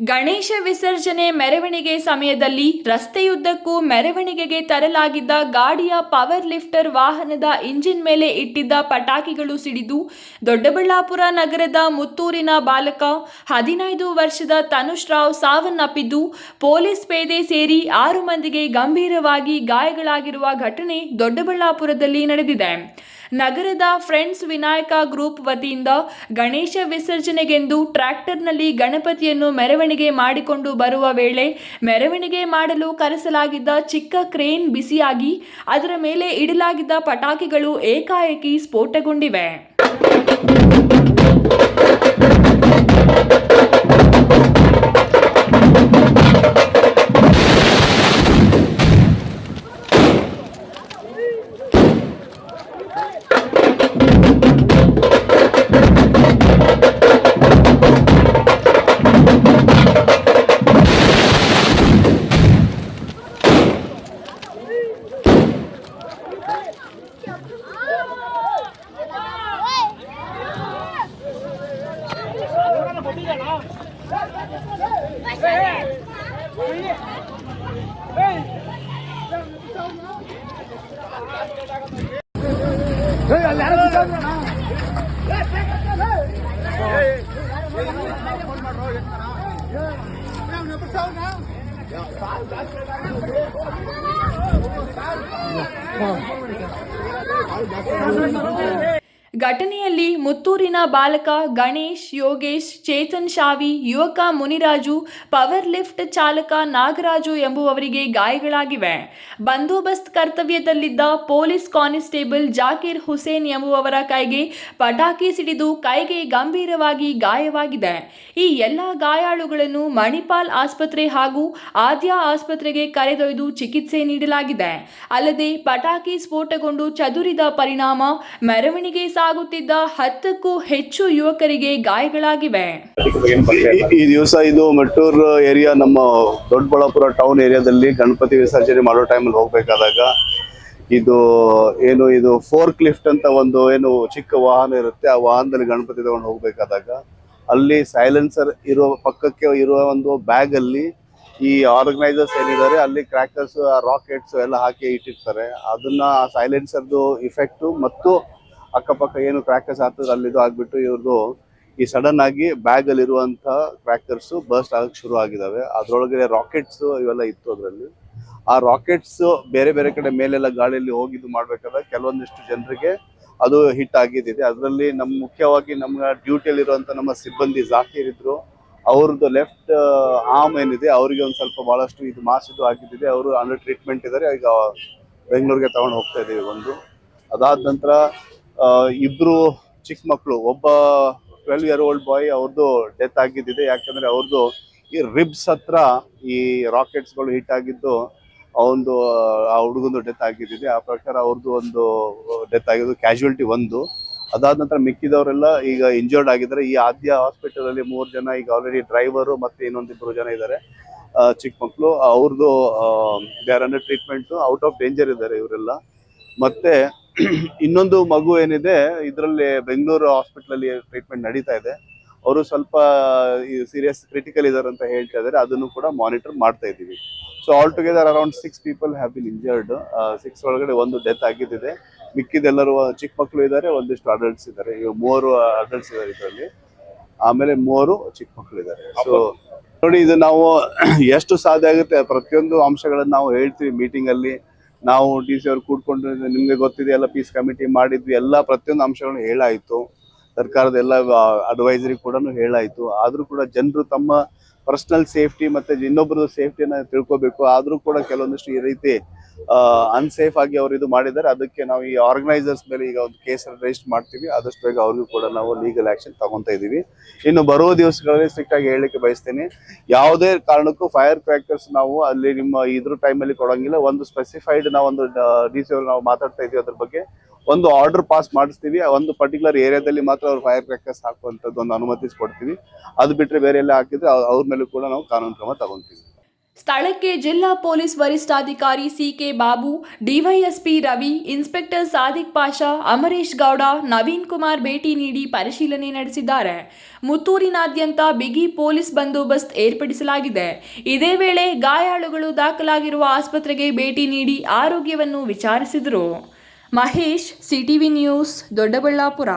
ಗಣೇಶ ವಿಸರ್ಜನೆ ಮೆರವಣಿಗೆ ಸಮಯದಲ್ಲಿ ರಸ್ತೆಯುದ್ದಕ್ಕೂ ಮೆರವಣಿಗೆಗೆ ತರಲಾಗಿದ್ದ ಗಾಡಿಯ ಪವರ್ ಲಿಫ್ಟರ್ ವಾಹನದ ಇಂಜಿನ್ ಮೇಲೆ ಇಟ್ಟಿದ್ದ ಪಟಾಕಿಗಳು ಸಿಡಿದು ದೊಡ್ಡಬಳ್ಳಾಪುರ ನಗರದ ಮುತ್ತೂರಿನ ಬಾಲಕ 15 ವರ್ಷದ ತನುಷ್ ರಾವ್ ಸಾವನ್ನಪ್ಪಿದ್ದು, ಪೊಲೀಸ್ ಪೇದೆ ಸೇರಿ 6 ಮಂದಿಗೆ ಗಂಭೀರವಾಗಿ ಗಾಯಗಳಾಗಿರುವ ಘಟನೆ ದೊಡ್ಡಬಳ್ಳಾಪುರದಲ್ಲಿ ನಡೆದಿದೆ. ನಗರದ ಫ್ರೆಂಡ್ಸ್ ವಿನಾಯಕ ಗ್ರೂಪ್ ವತಿಯಿಂದ ಗಣೇಶ ವಿಸರ್ಜನೆಗೆಂದು ಟ್ರ್ಯಾಕ್ಟರ್ನಲ್ಲಿ ಗಣಪತಿಯನ್ನು ಮೆರವಣಿಗೆ ಮಾಡಿಕೊಂಡು ಬರುವ ವೇಳೆ ಮೆರವಣಿಗೆ ಮಾಡಲು ಕರೆಸಲಾಗಿದ್ದ ಚಿಕ್ಕ ಕ್ರೇನ್ ಬಿಸಿಯಾಗಿ ಅದರ ಮೇಲೆ ಇಡಲಾಗಿದ್ದ ಪಟಾಕಿಗಳು ಏಕಾಏಕಿ ಸ್ಫೋಟಗೊಂಡಿವೆ. ಘಟನೆಯಲ್ಲಿ ಮುತ್ತೂರಿನ ಬಾಲಕ ಗಣೇಶ್, ಯೋಗೇಶ್, ಚೇತನ್ ಶಾವಿ, ಯುವಕ ಮುನಿರಾಜು, ಪವರ್ ಲಿಫ್ಟ್ ಚಾಲಕ ನಾಗರಾಜು ಎಂಬುವವರಿಗೆ ಗಾಯಗಳಾಗಿವೆ. ಬಂದೋಬಸ್ತ್ ಕರ್ತವ್ಯದಲ್ಲಿದ್ದ ಪೊಲೀಸ್ ಕಾನಿಸ್ಟೇಬಲ್ ಜಾಕೀರ್ ಹುಸೇನ್ ಎಂಬುವವರ ಕೈಗೆ ಪಟಾಕಿ ಸಿಡಿದು ಕೈಗೆ ಗಂಭೀರವಾಗಿ ಗಾಯವಾಗಿದೆ. ಈ ಎಲ್ಲ ಗಾಯಾಳುಗಳನ್ನು ಮಣಿಪಾಲ್ ಆಸ್ಪತ್ರೆ ಹಾಗೂ ಆದ್ಯ ಆಸ್ಪತ್ರೆಗೆ ಕರೆದೊಯ್ದು ಚಿಕಿತ್ಸೆ ನೀಡಲಾಗಿದೆ. ಅಲ್ಲದೆ ಪಟಾಕಿ ಸ್ಫೋಟಗೊಂಡು ಚದುರಿದ ಪರಿಣಾಮ ಮೆರವಣಿಗೆ ಸಾಗುತ್ತಿದ್ದ 10ಕ್ಕೂ ಹೆಚ್ಚು ಯುವಕರಿಗೆ ಗಾಯಗಳಾಗಿವೆ. ಈ ದಿವಸ ಇದು ಮೆಟ್ಟೂರ್ ಏರಿಯಾ, ನಮ್ಮ ದೊಡ್ಡಬಳ್ಳಾಪುರ ಟೌನ್ ಏರಿಯಾದಲ್ಲಿ ಗಣಪತಿ ವಿಸರ್ಜನೆ ಮಾಡೋ ಟೈಮಲ್ಲಿ ಹೋಗ್ಬೇಕಾದಾಗ ಇದು ಫೋರ್ಕ್ ಲಿಫ್ಟ್ ಅಂತ ಒಂದು ಚಿಕ್ಕ ವಾಹನ ಇರುತ್ತೆ. ಆ ವಾಹನದಲ್ಲಿ ಗಣಪತಿ ತಗೊಂಡು ಹೋಗ್ಬೇಕಾದಾಗ ಅಲ್ಲಿ ಸೈಲೆನ್ಸರ್ ಇರೋ ಪಕ್ಕಕ್ಕೆ ಇರುವ ಒಂದು ಬ್ಯಾಗ್ ಅಲ್ಲಿ ಈ ಆರ್ಗನೈಸರ್ಸ್ ಏನಿದ್ದಾರೆ ಅಲ್ಲಿ ಕ್ರ್ಯಾಕರ್ಸ್, ರಾಕೆಟ್ಸ್ ಎಲ್ಲ ಹಾಕಿ ಇಟ್ಟಿರ್ತಾರೆ. ಅದನ್ನ ಸೈಲೆನ್ಸರ್ದು ಇಫೆಕ್ಟ್ ಮತ್ತು ಅಕ್ಕಪಕ್ಕ ಏನು ಕ್ರ್ಯಾಕರ್ಸ್ ಆಗ್ತದೆ ಅಲ್ಲಿದು ಆಗ್ಬಿಟ್ಟು ಇವ್ರದ್ದು ಈ ಸಡನ್ ಆಗಿ ಬ್ಯಾಗ್ ಅಲ್ಲಿ ಇರುವಂತಹ ಕ್ರ್ಯಾಕರ್ಸ್ ಬರ್ಸ್ಟ್ ಆಗಕ್ಕೆ ಶುರು ಆಗಿದಾವೆ. ಅದ್ರೊಳಗೆ ರಾಕೆಟ್ಸ್ ಇವೆಲ್ಲ ಇತ್ತು. ಅದರಲ್ಲಿ ಆ ರಾಕೆಟ್ಸ್ ಬೇರೆ ಬೇರೆ ಕಡೆ ಮೇಲೆಲ್ಲ ಗಾಳಿಯಲ್ಲಿ ಹೋಗಿದ್ದು ಮಾಡ್ಬೇಕಾದ್ರೆ ಕೆಲವೊಂದಿಷ್ಟು ಜನರಿಗೆ ಅದು ಹಿಟ್ ಆಗಿದ್ದಿದೆ. ಅದರಲ್ಲಿ ಮುಖ್ಯವಾಗಿ ನಮ್ಮ ಡ್ಯೂಟಿಯಲ್ಲಿ ಇರುವಂತ ನಮ್ಮ ಸಿಬ್ಬಂದಿ ಜಾಕೀರ್ ಇದ್ರು, ಅವ್ರದ್ದು ಲೆಫ್ಟ್ ಆರ್ಮ್ ಏನಿದೆ ಅವರಿಗೆ ಒಂದು ಸ್ವಲ್ಪ ಬಹಳಷ್ಟು ಇದು ಮಾಸಿದ್ದು ಆಗಿದ್ದಿದೆ. ಅವರು ಅಂಡರ್ ಟ್ರೀಟ್ಮೆಂಟ್ ಇದ್ದಾರೆ. ಈಗ ಬೆಂಗಳೂರಿಗೆ ತಗೊಂಡು ಹೋಗ್ತಾ ಇದೀವಿ. ಅದಾದ ನಂತರ ಇಬ್ರು ಚಿಕ್ಕ ಮಕ್ಕಳು, ಒಬ್ಬ 12 year old ಬಾಯ್, ಅವ್ರದ್ದು ಡೆತ್ ಆಗಿದ್ದಿದೆ. ಯಾಕಂದ್ರೆ ಅವ್ರದ್ದು ಈ ರಿಬ್ಸ್ ಹತ್ರ ಈ ರಾಕೆಟ್ಸ್ ಗಳು ಹಿಟ್ ಆಗಿದ್ದು ಆ ಹುಡುಗಂದು ಡೆತ್ ಆಗಿದ್ದಿದೆ. ಆ ಪ್ರಕಾರ ಅವ್ರದ್ದು ಒಂದು ಡೆತ್ ಆಗಿದ್ದು, ಕ್ಯಾಶುಯಾಲಿಟಿ ಒಂದು. ಅದಾದ ನಂತರ ಮಿಕ್ಕಿದವರೆಲ್ಲ ಈಗ ಇಂಜರ್ಡ್ ಆಗಿದ್ದಾರೆ. ಈ ಆದ್ಯ ಹಾಸ್ಪಿಟಲ್ ಅಲ್ಲಿ 3 ಜನ ಈಗ ಆಲ್ರೆಡಿ ಡ್ರೈವರು ಮತ್ತೆ ಇನ್ನೊಂದಿಬ್ರು ಜನ ಇದ್ದಾರೆ ಚಿಕ್ಕ ಮಕ್ಕಳು. ಅವ್ರದ್ದು they are under treatment, out of danger ಇದ್ದಾರೆ ಇವರೆಲ್ಲ. ಮತ್ತೆ ಇನ್ನೊಂದು ಮಗು ಏನಿದೆ ಇದರಲ್ಲಿ ಬೆಂಗಳೂರು ಹಾಸ್ಪಿಟಲ್ ಅಲ್ಲಿ ಟ್ರೀಟ್ಮೆಂಟ್ ನಡೀತಾ ಇದೆ. ಅವರು ಸ್ವಲ್ಪ ಸೀರಿಯಸ್ ಕ್ರಿಟಿಕಲ್ ಇದಾರೆ ಅಂತ ಹೇಳ್ತಾ ಇದ್ದಾರೆ. ಅದನ್ನು ಕೂಡ ಮಾನಿಟರ್ ಮಾಡ್ತಾ ಇದ್ದೀವಿ. So all together around 6 people have been injured. 6 ಒಳಗಡೆ ಒಂದು ಡೆತ್ ಆಗಿದ್ದಿದೆ. ಮಿಕ್ಕಿದೆಲ್ಲರೂ ಚಿಕ್ಕ ಮಕ್ಕಳು ಇದ್ದಾರೆ, ಒಂದಿಷ್ಟು ಅಡಲ್ಟ್ಸ್ ಇದ್ದಾರೆ. ಈಗ 3 ಅಡಲ್ಟ್ಸ್ ಇದ್ದಾರೆ ಇದರಲ್ಲಿ, ಆಮೇಲೆ 3 ಚಿಕ್ಕ ಮಕ್ಕಳು ಇದ್ದಾರೆ. ಸೊ ನೋಡಿ, ಇದು ನಾವು ಎಷ್ಟು ಸಾಧ್ಯ ಆಗುತ್ತೆ ಪ್ರತಿಯೊಂದು ಅಂಶಗಳನ್ನು ನಾವು ಹೇಳ್ತೀವಿ ಮೀಟಿಂಗ್ ಅಲ್ಲಿ. ನಾವು DC ಅವ್ರು ಕೂಡ್ಕೊಂಡು ನಿಮ್ಗೆ ಗೊತ್ತಿದೆ ಎಲ್ಲ ಪೀಸ್ ಕಮಿಟಿ ಮಾಡಿದ್ವಿ, ಎಲ್ಲ ಪ್ರತಿಯೊಂದು ಅಂಶಗಳನ್ನು ಹೇಳಾಯ್ತು. ಸರ್ಕಾರದ ಎಲ್ಲ ಅಡ್ವೈಸರಿ ಕೂಡ ಹೇಳಾಯ್ತು. ಆದ್ರೂ ಕೂಡ ಜನರು ತಮ್ಮ ಪರ್ಸನಲ್ ಸೇಫ್ಟಿ ಮತ್ತೆ ಇನ್ನೊಬ್ಬರ ಸೇಫ್ಟಿಯನ್ನ ತಿಳ್ಕೊಬೇಕು. ಆದ್ರೂ ಕೂಡ ಕೆಲವೊಂದಿಷ್ಟು ಈ ರೀತಿ ಅನ್ಸೇಫ್ ಆಗಿ ಅವ್ರು ಇದು ಮಾಡಿದ್ದಾರೆ. ಅದಕ್ಕೆ ನಾವು ಈ ಆರ್ಗನೈಸರ್ಸ್ ಮೇಲೆ ಈಗ ಒಂದು ಕೇಸ್ ರಿಜಿಸ್ಟರ್ ಮಾಡ್ತೀವಿ. ಆದಷ್ಟು ಬೇಗ ಅವ್ರಿಗೂ ಕೂಡ ನಾವು ಲೀಗಲ್ ಆಕ್ಷನ್ ತಗೊಂತಾ ಇದೀವಿ. ಇನ್ನು ಬರುವ ದಿವಸಗಳಲ್ಲಿ ಸ್ಟ್ರಿಕ್ಟ್ ಆಗಿ ಹೇಳಲಿಕ್ಕೆ ಬಯಸ್ತೇನೆ, ಯಾವುದೇ ಕಾರಣಕ್ಕೂ ಫೈರ್ ಕ್ರ್ಯಾಕರ್ಸ್ ನಾವು ಅಲ್ಲಿ ನಿಮ್ಮ ಇದ್ರ ಟೈಮಲ್ಲಿ ಕೊಡಂಗಿಲ್ಲ. ಒಂದು ಸ್ಪೆಸಿಫೈಡ್ ನಾವೊಂದು DC ಅವ್ರು ನಾವು ಮಾತಾಡ್ತಾ ಇದೀವಿ, ಅದ್ರ ಬಗ್ಗೆ ಒಂದು ಆರ್ಡರ್ ಪಾಸ್ ಮಾಡಿಸ್ತೀವಿ. ಒಂದು ಪರ್ಟಿಕ್ಯುಲರ್ ಏರಿಯಾದಲ್ಲಿ ಮಾತ್ರ ಅವ್ರು ಫೈರ್ ಕ್ರ್ಯಾಕರ್ಸ್ ಹಾಕುವಂಥದ್ದು ಒಂದು ಅನುಮತಿಸಿ ಕೊಡ್ತೀವಿ. ಅದು ಬಿಟ್ಟರೆ ಬೇರೆ ಎಲ್ಲ ಹಾಕಿದ್ರೆ ಅವ್ರ ಮೇಲೂ ಕೂಡ ನಾವು ಕಾನೂನು ಕ್ರಮ ತಗೊಂತೀವಿ. ಸ್ಥಳಕ್ಕೆ ಜಿಲ್ಲಾ ಪೊಲೀಸ್ ವರಿಷ್ಠಾಧಿಕಾರಿ C K Babu, DYSP Ravi, inspector Sadiq Pasha, Amaresh Gowda, Naveen Kumar ಭೇಟಿ ನೀಡಿ ಪರಿಶೀಲನೆ ನಡೆಸಿದ್ದಾರೆ. ಮುತ್ತೂರಿನಾದ್ಯಂತ ಬಿಗಿ ಪೊಲೀಸ್ ಬಂದೋಬಸ್ತ್ ಏರ್ಪಡಿಸಲಾಗಿದೆ. ಇದೇ ವೇಳೆ ಗಾಯಾಳುಗಳು ದಾಖಲಾಗಿರುವ ಆಸ್ಪತ್ರೆಗೆ ಭೇಟಿ ನೀಡಿ ಆರೋಗ್ಯವನ್ನು ವಿಚಾರಿಸಿದರು. Mahesh, CTV news, Doddaballapura.